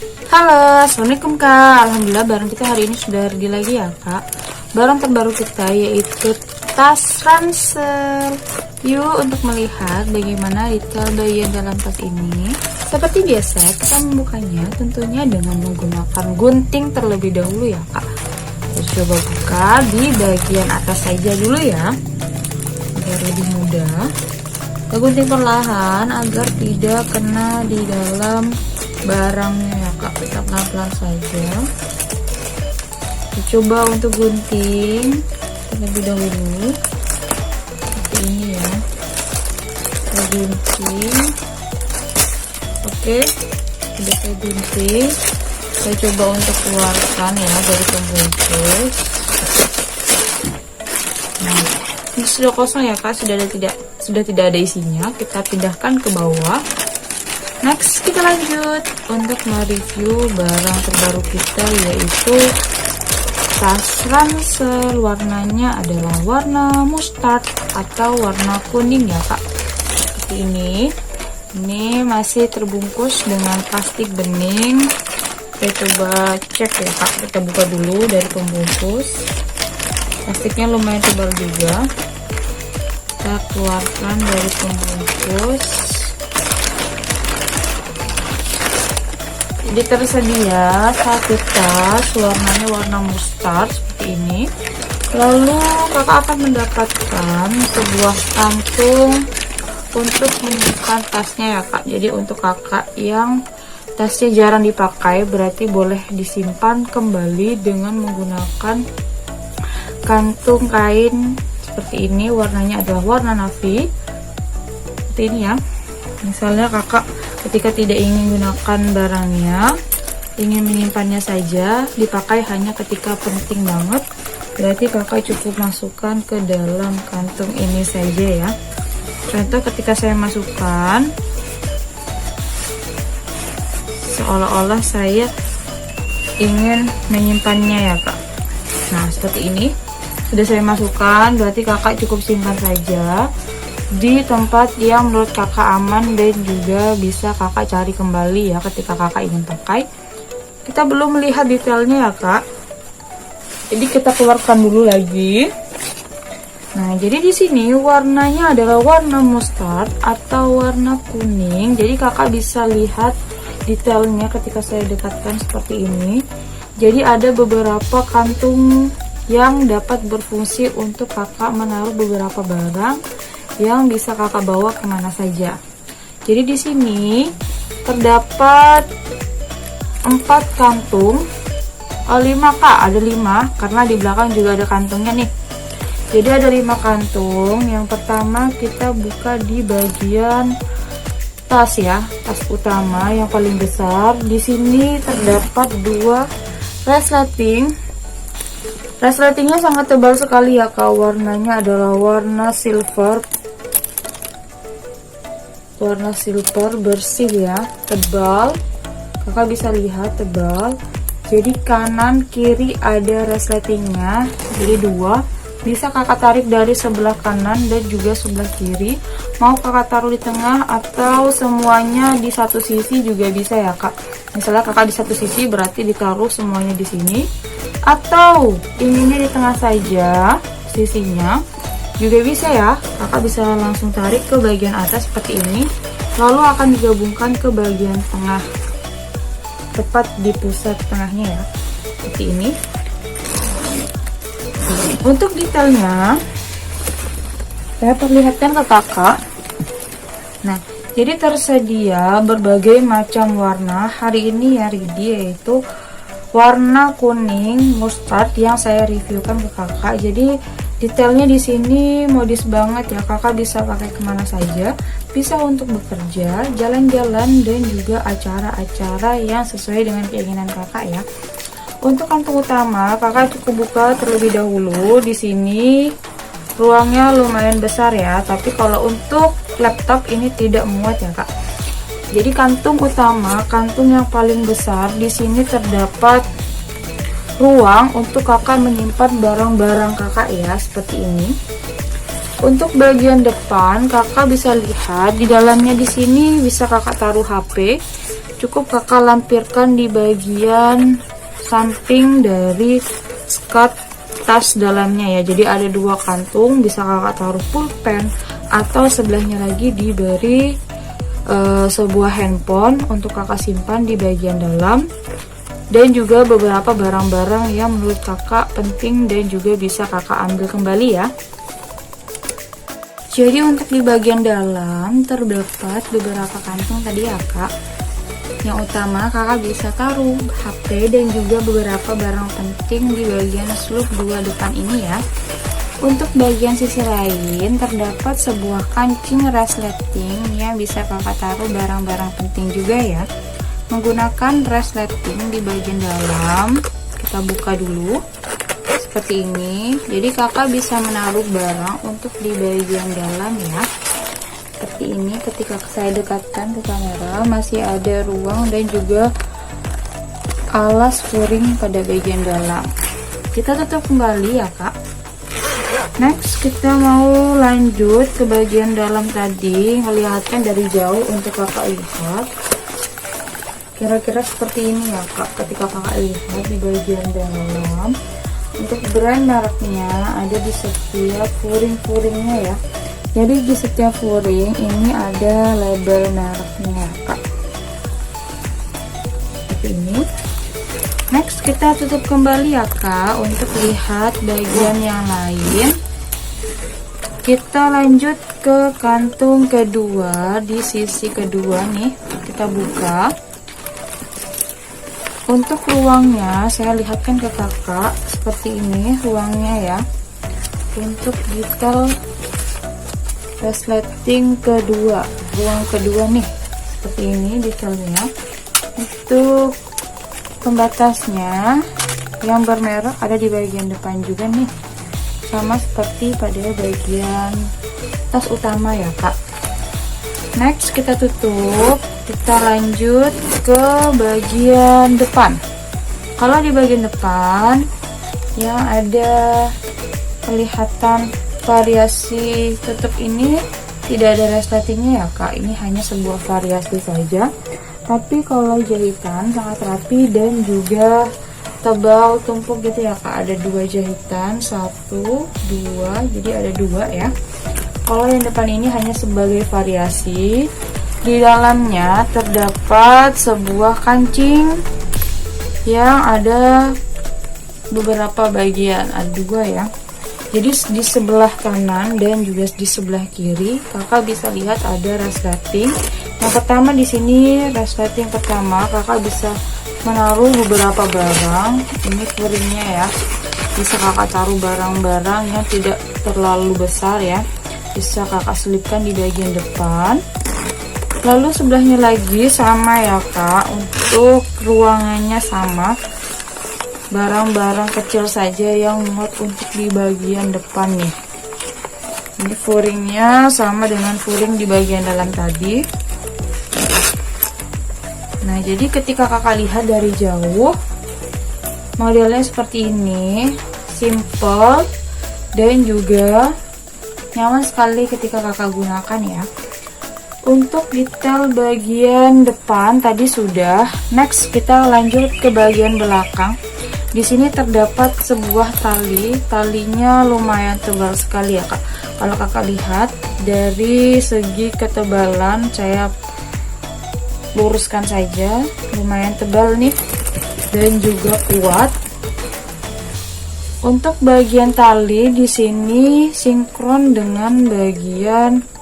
Halo, assalamualaikum kak. Alhamdulillah barang kita hari ini sudah ready lagi ya kak. Barang terbaru kita yaitu tas ransel. Yuk untuk melihat bagaimana detail bagian dalam tas ini. Seperti biasa kita membukanya tentunya dengan menggunakan gunting terlebih dahulu ya kak. Kita coba buka di bagian atas saja dulu ya, agar lebih mudah. Kita gunting perlahan agar tidak kena di dalam barangnya ya kak. Kita pelan-pelan saja. Kita coba untuk gunting terlebih dahulu seperti ini ya. Kita gunting. Oke, sudah saya gunting. Saya coba untuk keluarkan ya dari pembungkus. Nah, ini sudah kosong ya kak, sudah tidak ada isinya. Kita pindahkan ke bawah. Next kita lanjut untuk mereview barang terbaru kita yaitu tas ransel. Warnanya adalah warna mustard atau warna kuning ya kak. Seperti ini. Ini masih terbungkus dengan plastik bening. Kita coba cek ya kak. Kita buka dulu dari pembungkus. Plastiknya lumayan tebal juga. Kita keluarkan dari pembungkus. Jadi tersedia satu tas warnanya warna mustard seperti ini. Lalu kakak akan mendapatkan sebuah kantung untuk menyimpan tasnya ya kak. Jadi untuk kakak yang tasnya jarang dipakai berarti boleh disimpan kembali dengan menggunakan kantung kain seperti ini. Warnanya adalah warna navy seperti ini ya. Misalnya kakak ketika tidak ingin gunakan barangnya, ingin menyimpannya saja, dipakai hanya ketika penting banget, berarti kakak cukup masukkan ke dalam kantung ini saja ya. Contoh ketika saya masukkan, seolah-olah saya ingin menyimpannya ya kak. Nah seperti ini, sudah saya masukkan, berarti kakak cukup simpan saja di tempat yang menurut kakak aman dan juga bisa kakak cari kembali ya ketika kakak ingin pakai. Kita belum melihat detailnya ya kak, jadi kita keluarkan dulu lagi. Nah jadi di sini warnanya adalah warna mustard atau warna kuning, jadi kakak bisa lihat detailnya ketika saya dekatkan seperti ini. Jadi ada beberapa kantung yang dapat berfungsi untuk kakak menaruh beberapa barang yang bisa kakak bawa kemana saja. Jadi di sini terdapat 4 kantung, 5 kak, ada 5 karena di belakang juga ada kantungnya nih. Jadi ada 5 kantung. Yang pertama kita buka di bagian tas ya, tas utama yang paling besar. Di sini terdapat 2 resleting. Resletingnya sangat tebal sekali ya kak. Warnanya adalah warna silver. Warna silver bersih ya, tebal. Kakak bisa lihat tebal. Jadi kanan kiri ada resletingnya. Jadi 2. Bisa kakak tarik dari sebelah kanan dan juga sebelah kiri. Mau kakak taruh di tengah atau semuanya di satu sisi juga bisa ya kak. Misalnya kakak di satu sisi berarti ditaruh semuanya di sini. Atau inginnya di tengah saja sisinya juga bisa ya. Kakak bisa langsung tarik ke bagian atas seperti ini, lalu akan digabungkan ke bagian tengah, tepat di pusat tengahnya ya, seperti ini. Untuk detailnya saya perlihatkan ke kakak. Nah jadi tersedia berbagai macam warna hari ini ya ready, yaitu warna kuning mustard yang saya reviewkan ke kakak. Jadi detailnya di sini modis banget ya, kakak bisa pakai kemana saja, bisa untuk bekerja, jalan-jalan dan juga acara-acara yang sesuai dengan keinginan kakak ya. Untuk kantung utama kakak cukup buka terlebih dahulu. Di sini ruangnya lumayan besar ya, tapi kalau untuk laptop ini tidak muat ya kak. Jadi kantung utama, kantung yang paling besar, di sini terdapat ruang untuk kakak menyimpan barang-barang kakak ya, seperti ini. Untuk bagian depan kakak bisa lihat di dalamnya, di sini bisa kakak taruh HP, cukup kakak lampirkan di bagian samping dari skirt tas dalamnya ya. Jadi ada dua kantung, bisa kakak taruh pulpen atau sebelahnya lagi diberi sebuah handphone untuk kakak simpan di bagian dalam, dan juga beberapa barang-barang yang menurut kakak penting dan juga bisa kakak ambil kembali ya. Jadi untuk di bagian dalam terdapat beberapa kantung tadi ya kak. Yang utama kakak bisa taruh HP dan juga beberapa barang penting di bagian slup dua depan ini ya. Untuk bagian sisi lain terdapat sebuah kancing resleting yang bisa kakak taruh barang-barang penting juga ya. Menggunakan resleting di bagian dalam, kita buka dulu seperti ini. Jadi kakak bisa menaruh barang untuk di bagian dalam ya. Seperti ini, ketika saya dekatkan ke kamera masih ada ruang dan juga alas furing pada bagian dalam. Kita tutup kembali ya kak. Next kita mau lanjut ke bagian dalam tadi, melihatkan dari jauh untuk kakak lihat. Kira-kira seperti ini ya kak, ketika kakak lihat di bagian dalam. Untuk brand mereknya ada di setiap furing-furingnya ya. Jadi di setiap furing ini ada label mereknya kak. Seperti ini. Next kita tutup kembali ya kak untuk lihat bagian yang lain. Kita lanjut ke kantung kedua di sisi kedua nih. Kita buka. Untuk ruangnya saya lihatkan ke kakak seperti ini ruangnya ya. Untuk detail resleting kedua, ruang kedua nih seperti ini detailnya. Untuk pembatasnya yang bermerek ada di bagian depan juga nih, sama seperti pada bagian tas utama ya kak. Next kita tutup, kita lanjut ke bagian depan. Kalau di bagian depan yang ada kelihatan variasi tutup ini tidak ada resletingnya ya kak. Ini hanya sebuah variasi saja, tapi kalau jahitan sangat rapi dan juga tebal tumpuk gitu ya kak. Ada dua jahitan, satu, dua, jadi ada dua ya. Kalau yang depan ini hanya sebagai variasi. Di dalamnya terdapat sebuah kancing yang ada beberapa bagian, ada dua ya. Jadi di sebelah kanan dan juga di sebelah kiri kakak bisa lihat ada resleting. Yang pertama di sini resleting pertama, kakak bisa menaruh beberapa barang. Ini furingnya ya, bisa kakak taruh barang-barang yang tidak terlalu besar ya. Bisa kakak selipkan di bagian depan. Lalu sebelahnya lagi sama ya kak, untuk ruangannya sama, barang-barang kecil saja yang muat untuk di bagian depan nih. Ini furingnya sama dengan furing di bagian dalam tadi. Nah jadi ketika kakak lihat dari jauh, modelnya seperti ini, simple dan juga nyaman sekali ketika kakak gunakan ya. Untuk detail bagian depan tadi sudah. Next kita lanjut ke bagian belakang. Di sini terdapat sebuah tali. Talinya lumayan tebal sekali ya kak. Kalau kakak lihat dari segi ketebalan, saya luruskan saja, lumayan tebal nih dan juga kuat. Untuk bagian tali di sini sinkron dengan bagian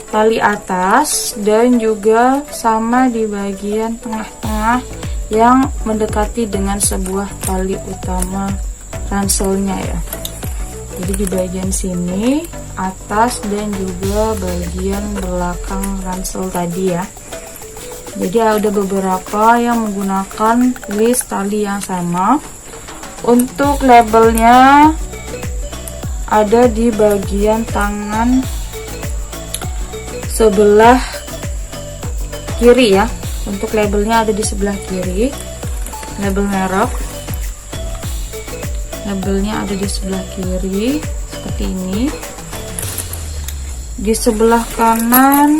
tali atas dan juga sama di bagian tengah-tengah yang mendekati dengan sebuah tali utama ranselnya ya. Jadi di bagian sini atas dan juga bagian belakang ransel tadi ya. Jadi ada beberapa yang menggunakan list tali yang sama. Untuk labelnya ada di bagian tangan sebelah kiri ya. Untuk labelnya ada di sebelah kiri, label merek. Labelnya ada di sebelah kiri seperti ini. Di sebelah kanan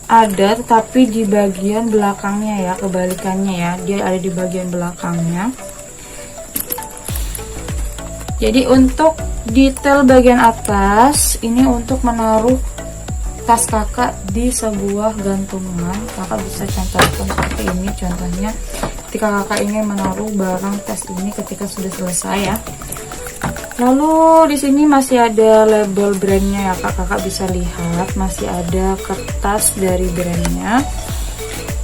ada, tetapi di bagian belakangnya ya, kebalikannya ya, dia ada di bagian belakangnya. Jadi untuk detail bagian atas ini untuk menaruh tas kakak di sebuah gantungan. Kakak bisa contohkan seperti ini contohnya ketika kakak ingin menaruh barang tas ini ketika sudah selesai ya. Lalu di sini masih ada label brandnya ya kak, kakak bisa lihat masih ada kertas dari brandnya,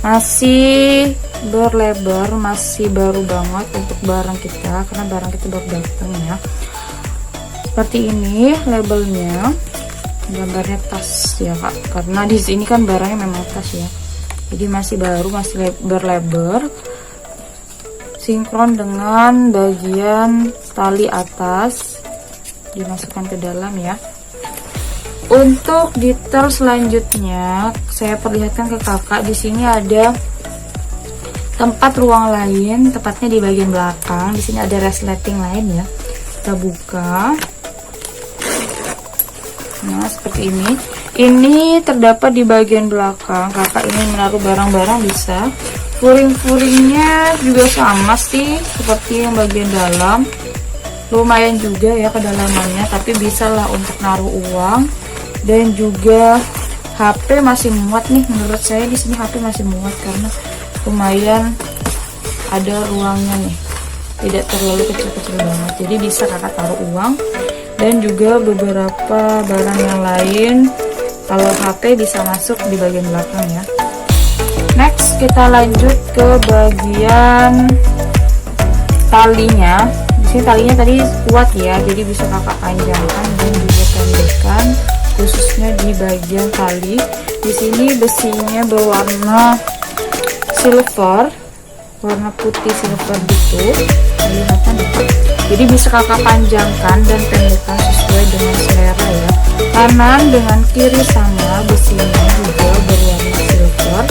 masih berlabel, masih baru banget untuk barang kita karena barang kita baru datang ya. Seperti ini labelnya, gambarnya tas ya kak, karena di sini kan barangnya memang tas ya, jadi masih baru, masih berlabel, sinkron dengan bagian tali atas, dimasukkan ke dalam ya. Untuk detail selanjutnya saya perlihatkan ke kakak, di sini ada tempat ruang lain, tepatnya di bagian belakang. Di sini ada resleting lain ya, kita buka. Nah seperti ini. Ini terdapat di bagian belakang. Kakak ingin menaruh barang-barang bisa. Furing-furingnya juga sama sih seperti yang bagian dalam. Lumayan juga ya kedalamannya, tapi bisa lah untuk naruh uang. Dan juga HP masih muat nih, menurut saya di sini HP masih muat karena lumayan ada ruangnya nih, tidak terlalu kecil-kecil banget, jadi bisa kakak taruh uang dan juga beberapa barang yang lain. Kalau HP bisa masuk di bagian belakang ya. Next kita lanjut ke bagian talinya. Di sini talinya tadi kuat ya, jadi bisa kakak panjangkan dan juga pendekkan, khususnya di bagian tali. Di sini besinya berwarna silver, warna putih silver gitu, kelihatan ya. Jadi bisa kakak panjangkan dan pendekkan sesuai dengan selera ya. Kanan dengan kiri sama, besinya juga berwarna silver,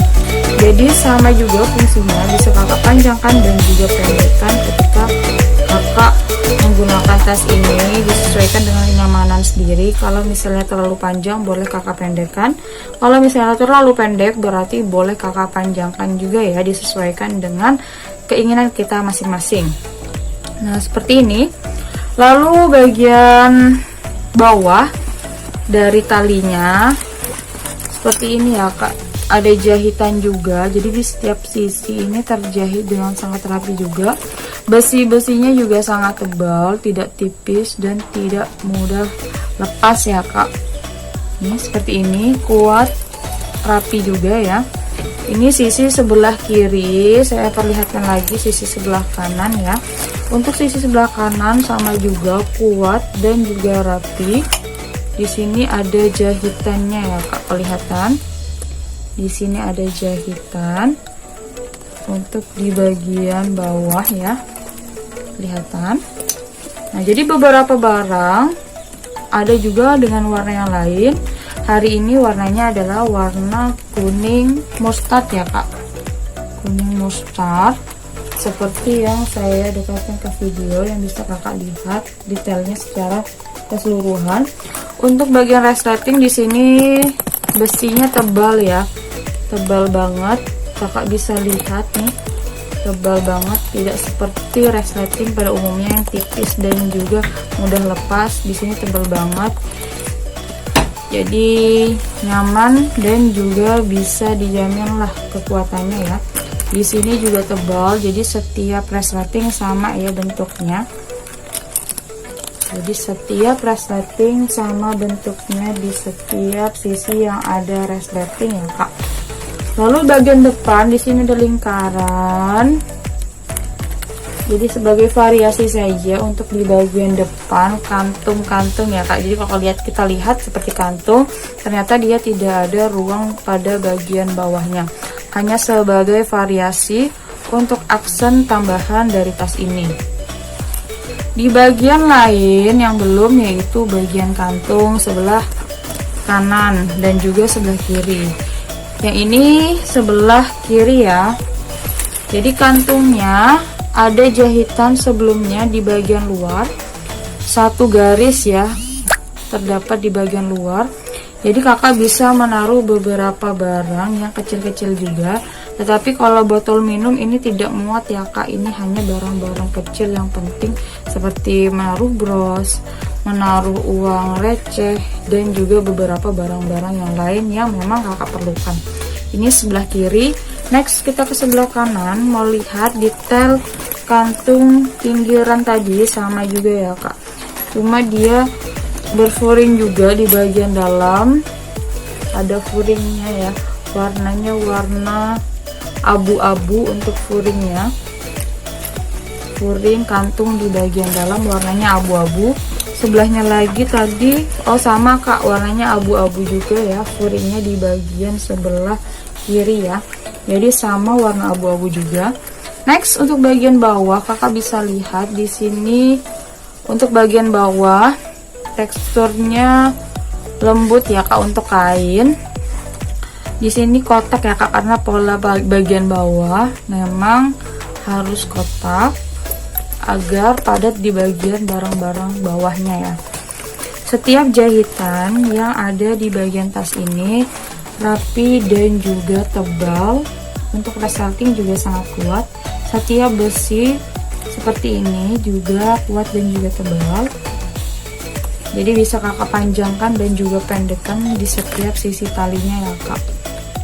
jadi sama juga fungsinya, bisa kakak panjangkan dan juga pendekkan ketika kakak menggunakan tas ini, disesuaikan dengan kenyamanan sendiri. Kalau misalnya terlalu panjang boleh kakak pendekkan, kalau misalnya terlalu pendek berarti boleh kakak panjangkan juga ya, disesuaikan dengan keinginan kita masing-masing. Nah seperti ini. Lalu bagian bawah dari talinya seperti ini ya kak, ada jahitan juga, jadi di setiap sisi ini terjahit dengan sangat rapi juga. Besi-besinya juga sangat tebal, tidak tipis dan tidak mudah lepas ya kak. Ini seperti ini, kuat, rapi juga ya. Ini sisi sebelah kiri, saya perlihatkan lagi sisi sebelah kanan ya. Untuk sisi sebelah kanan sama juga kuat dan juga rapi. Di sini ada jahitannya ya kak, kelihatan. Di sini ada jahitan untuk di bagian bawah ya, kelihatan. Nah jadi beberapa barang ada juga dengan warna yang lain. Hari ini warnanya adalah warna kuning mustard ya kak, kuning mustard, seperti yang saya dekatkan ke video yang bisa kakak lihat detailnya secara keseluruhan. Untuk bagian resleting di sini besinya tebal ya, tebal banget, kakak bisa lihat nih, tebal banget, tidak seperti resleting pada umumnya yang tipis dan juga mudah lepas. Di sini tebal banget, jadi nyaman dan juga bisa dijamin lah kekuatannya ya. Di sini juga tebal, jadi setiap resleting sama ya bentuknya. Jadi setiap resleting sama bentuknya di setiap sisi yang ada resleting ya kak. Lalu bagian depan di sini ada lingkaran. Jadi sebagai variasi saja untuk di bagian depan kantung-kantung ya kak. Jadi kalau kita lihat seperti kantung, ternyata dia tidak ada ruang pada bagian bawahnya. Hanya sebagai variasi untuk aksen tambahan dari tas ini. Di bagian lain yang belum, yaitu bagian kantung sebelah kanan dan juga sebelah kiri. Yang ini sebelah kiri ya. Jadi kantungnya ada jahitan sebelumnya di bagian luar, satu garis ya terdapat di bagian luar. Jadi kakak bisa menaruh beberapa barang yang kecil-kecil juga. Tetapi kalau botol minum ini tidak muat ya kak, ini hanya barang-barang kecil yang penting seperti menaruh bros, menaruh uang receh, dan juga beberapa barang-barang yang lain yang memang kakak perlukan. Ini sebelah kiri. Next kita ke sebelah kanan, mau lihat detail kantung pinggiran tadi sama juga ya kak, cuma dia berfuring juga di bagian dalam, ada furingnya ya, warnanya warna abu-abu untuk furingnya. Furing kantung di bagian dalam warnanya abu-abu. Sebelahnya lagi tadi sama kak, warnanya abu-abu juga ya, furingnya di bagian sebelah kiri ya, jadi sama warna abu-abu juga. Next untuk bagian bawah kakak bisa lihat di sini, untuk bagian bawah teksturnya lembut ya kak untuk kain. Di sini kotak ya kak, karena pola bagian bawah memang harus kotak agar padat di bagian barang-barang bawahnya ya. Setiap jahitan yang ada di bagian tas ini rapi dan juga tebal. Untuk resleting juga sangat kuat. Setiap besi seperti ini juga kuat dan juga tebal. Jadi bisa kakak panjangkan dan juga pendekkan di setiap sisi talinya ya kak.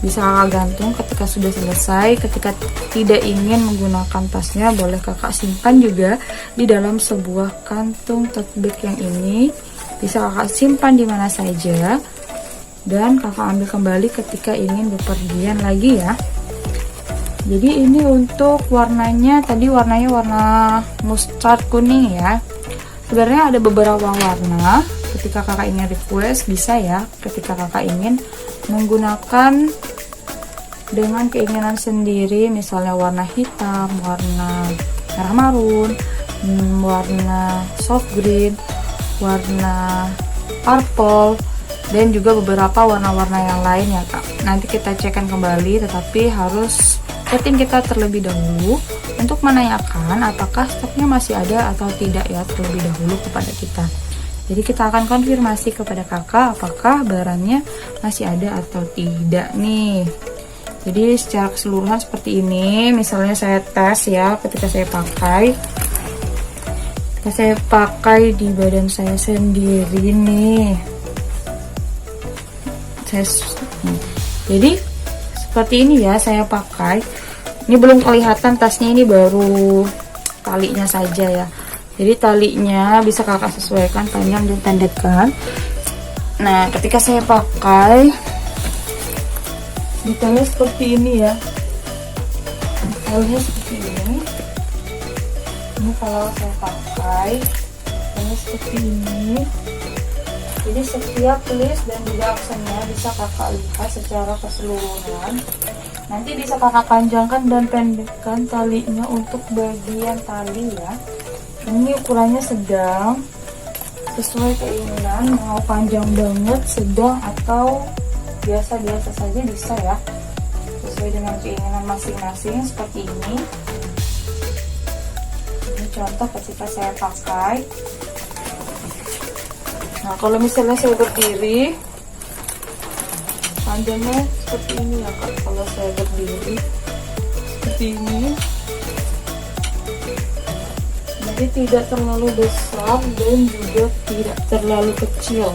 Bisa kakak gantung ketika sudah selesai. Ketika tidak ingin menggunakan tasnya, boleh kakak simpan juga di dalam sebuah kantung tote bag yang ini. Bisa kakak simpan di mana saja dan kakak ambil kembali ketika ingin bepergian lagi ya. Jadi ini untuk warnanya, tadi warnanya warna mustard kuning ya. Sebenarnya ada beberapa warna, ketika kakak ingin request bisa ya, ketika kakak ingin menggunakan dengan keinginan sendiri, misalnya warna hitam, warna merah marun, warna soft green, warna purple, dan juga beberapa warna-warna yang lain ya kak. Nanti kita cekkan kembali, tetapi harus chatting kita terlebih dahulu untuk menanyakan apakah stoknya masih ada atau tidak ya, terlebih dahulu kepada kita. Jadi kita akan konfirmasi kepada kakak apakah barangnya masih ada atau tidak nih. Jadi secara keseluruhan seperti ini, misalnya saya tes ya, ketika saya pakai di badan saya sendiri nih. Jadi seperti ini ya, saya pakai. Ini belum kelihatan tasnya, ini baru talinya saja ya. Jadi talinya bisa kakak sesuaikan panjang dan pendekkan. Nah, ketika saya pakai, detailnya seperti ini ya. Detailnya seperti ini. Ini kalau saya pakai, detailnya seperti ini. Jadi setiap list dan juga aksennya bisa kakak lihat secara keseluruhan. Nanti bisa kakak panjangkan dan pendekkan talinya untuk bagian tali ya. Ini ukurannya sedang, sesuai keinginan, mau panjang banget, sedang, atau biasa-biasa saja bisa ya, sesuai dengan keinginan masing-masing seperti ini. Ini contoh ketika saya pakai. Nah, kalau misalnya saya berdiri, panjangnya seperti ini ya kak. Kalau saya berdiri seperti ini, jadi tidak terlalu besar dan juga tidak terlalu kecil,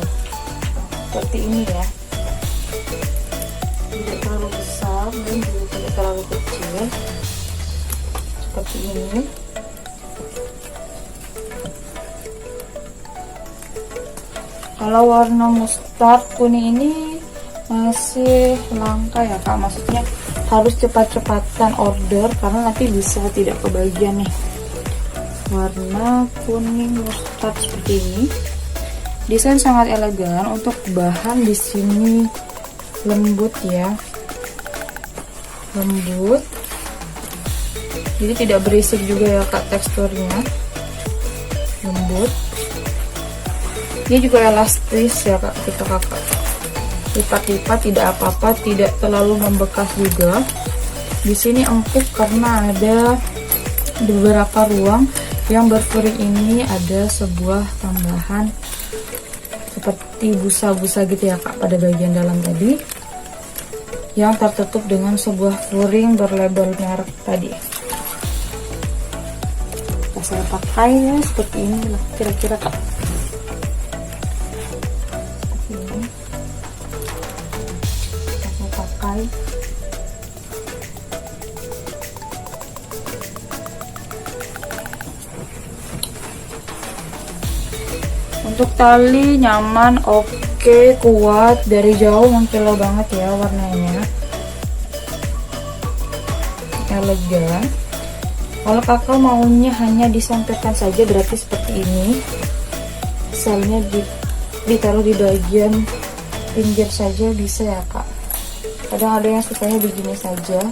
seperti ini ya. Tidak terlalu besar dan juga tidak terlalu kecil, seperti ini. Kalau warna mustard kuning ini masih langka ya kak, maksudnya harus cepat-cepatan order karena nanti bisa tidak kebagian nih. Warna kuning mustard seperti ini, desain sangat elegan. Untuk bahan di sini lembut ya, lembut, jadi tidak berisik juga ya kak, teksturnya lembut. Dia juga elastis ya kak, ketika kakak lipat-lipat tidak apa-apa, tidak terlalu membekas juga. Di sini empuk karena ada beberapa ruang yang berfuring ini, ada sebuah tambahan seperti busa-busa gitu ya kak pada bagian dalam tadi, yang tertutup dengan sebuah flooring berlabel merek tadi. Nah, saya pakainya seperti ini lah kira-kira kak. Ini saya pakai. Untuk tali nyaman, oke, kuat, dari jauh mengkilau banget ya warnanya, elegan. Kalau kakak maunya hanya disempitkan saja berarti seperti ini, selnya ditaruh di bagian pinggir saja bisa ya kak. Kadang ada yang sukanya begini saja,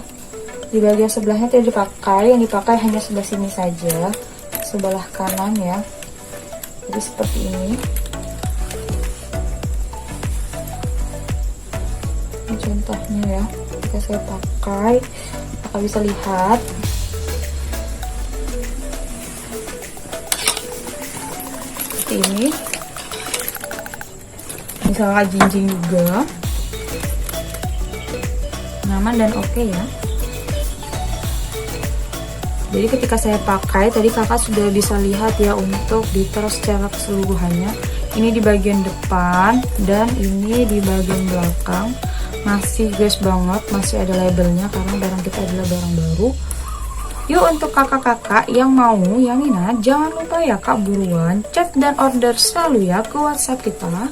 di bagian sebelahnya tidak dipakai, yang dipakai hanya sebelah sini saja, sebelah kanan ya. Jadi seperti ini. Ini contohnya ya, jika saya pakai, kakak bisa lihat. Seperti ini. Misalnya jinjing juga. Nyaman dan oke ya. Jadi ketika saya pakai, tadi kakak sudah bisa lihat ya untuk detail secara keseluruhannya. Ini di bagian depan dan ini di bagian belakang. Masih gas banget, masih ada labelnya karena barang kita adalah barang baru. Yuk untuk kakak-kakak yang mau, yang minat, jangan lupa ya kak buruan chat dan order selalu ya ke WhatsApp kita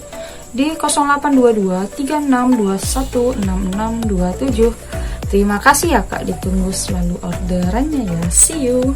di 0822 3621 6627. Terima kasih ya kak, ditunggu selalu orderannya ya. See you.